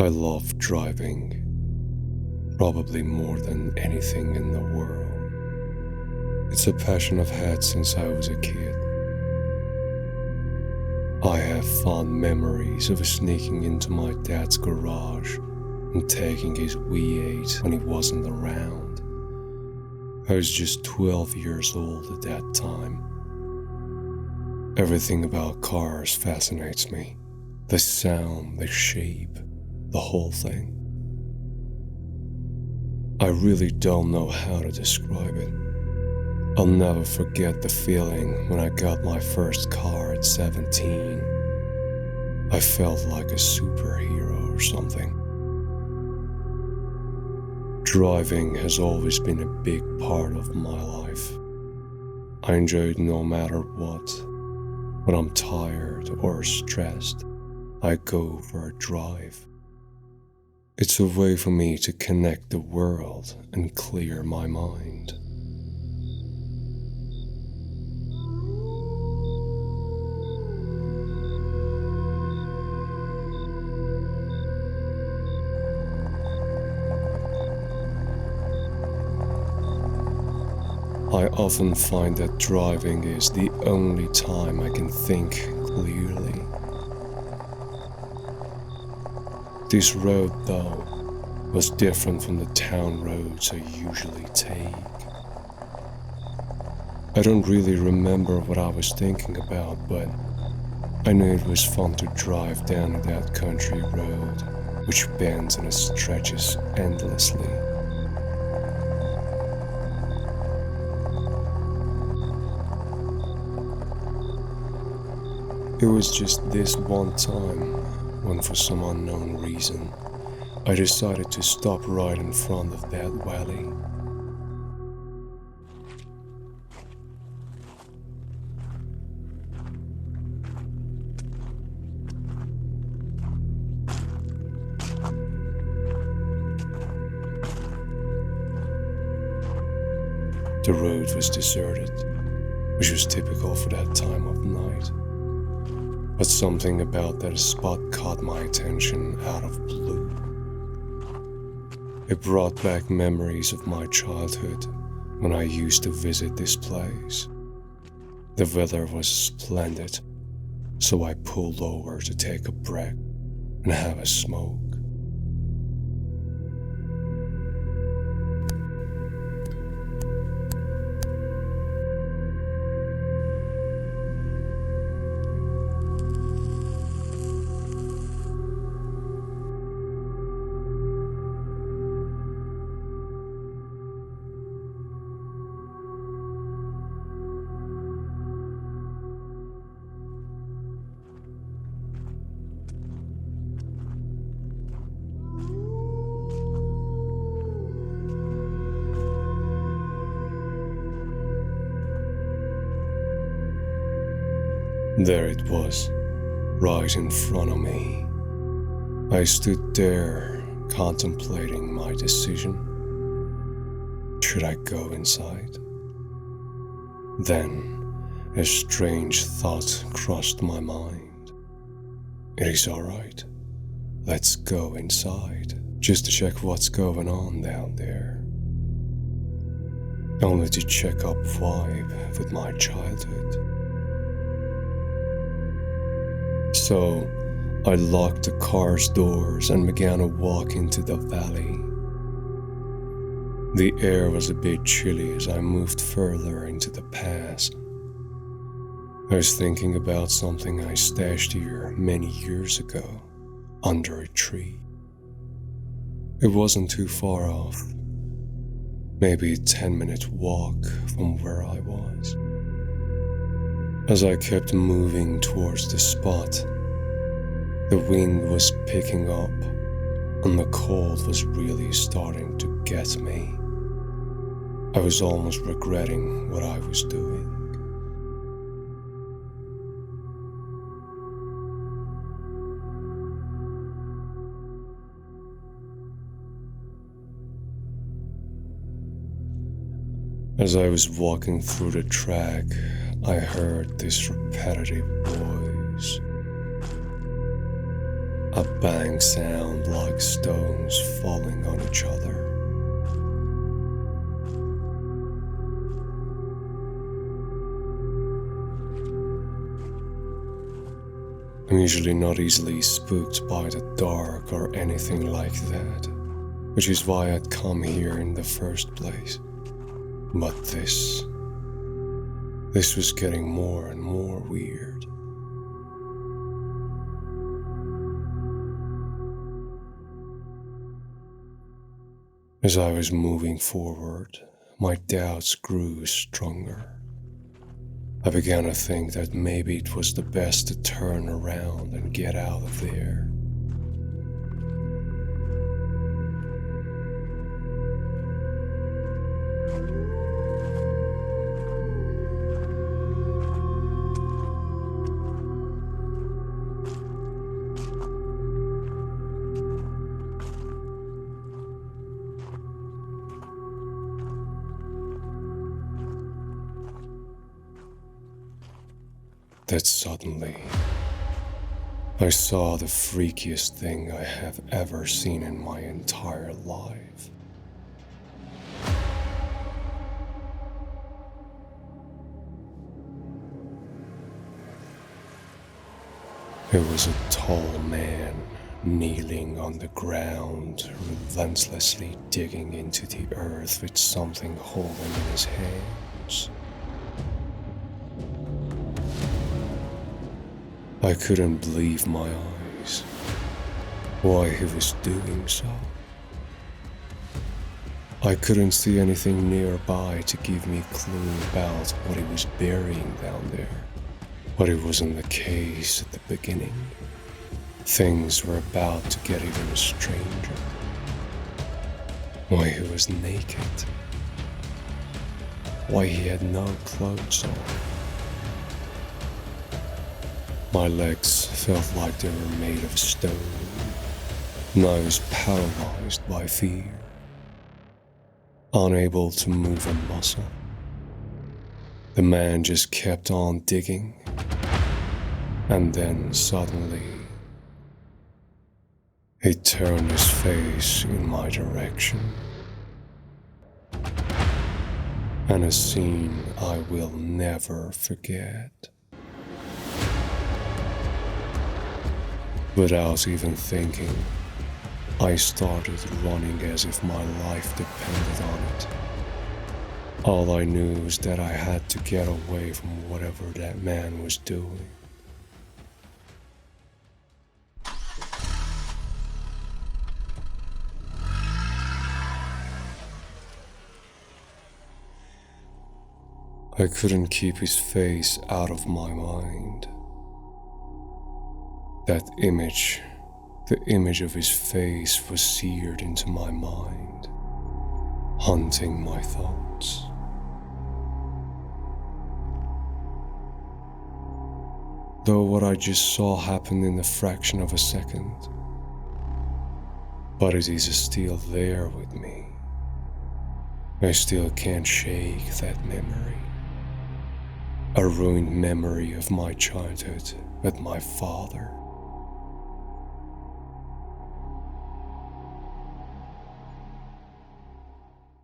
I love driving, probably more than anything in the world. It's a passion I've had since I was a kid. I have fond memories of sneaking into my dad's garage and taking his V8 when he wasn't around. I was just 12 years old at that time. Everything about cars fascinates me. The sound, the shape, the whole thing. I really don't know how to describe it. I'll never forget the feeling when I got my first car at 17. I felt like a superhero or something. Driving has always been a big part of my life. I enjoy it no matter what. When I'm tired or stressed, I go for a drive. It's a way for me to connect the world and clear my mind. I often find that driving is the only time I can think clearly. This road, though, was different from the town roads I usually take. I don't really remember what I was thinking about, but I knew it was fun to drive down that country road, which bends and stretches endlessly. It was just this one time when, for some unknown reason, I decided to stop right in front of that valley. The road was deserted, which was typical for that time of night. But something about that spot caught my attention out of blue. It brought back memories of my childhood when I used to visit this place. The weather was splendid, so I pulled over to take a break and have a smoke. There it was, right in front of me. I stood there, contemplating my decision. Should I go inside? Then, a strange thought crossed my mind. It is all right. Let's go inside, just to check what's going on down there. Only to check up vibe with my childhood. So, I locked the car's doors and began a walk into the valley. The air was a bit chilly as I moved further into the pass. I was thinking about something I stashed here many years ago, under a tree. It wasn't too far off, maybe a 10-minute walk from where I was. As I kept moving towards the spot, the wind was picking up and the cold was really starting to get me. I was almost regretting what I was doing. As I was walking through the track, I heard this repetitive voice. a bang sound like stones falling on each other. I'm usually not easily spooked by the dark or anything like that, which is why I'd come here in the first place. But this was getting more and more weird. As I was moving forward, my doubts grew stronger. I began to think that maybe it was the best to turn around and get out of there. That suddenly, I saw the freakiest thing I have ever seen in my entire life. It was a tall man kneeling on the ground, relentlessly digging into the earth with something holding in his hands. I couldn't believe my eyes, why he was doing so. I couldn't see anything nearby to give me a clue about what he was burying down there. But it wasn't the case at the beginning. Things were about to get even stranger. Why he was naked. Why he had no clothes on. My legs felt like they were made of stone, and I was paralyzed by fear, unable to move a muscle. The man just kept on digging, and then suddenly, he turned his face in my direction. And a scene I will never forget. Without even thinking, I started running as if my life depended on it. All I knew was that I had to get away from whatever that man was doing. I couldn't keep his face out of my mind. That image, the image of his face was seared into my mind, haunting my thoughts. Though what I just saw happened in a fraction of a second, but it is still there with me. I still can't shake that memory. A ruined memory of my childhood with my father.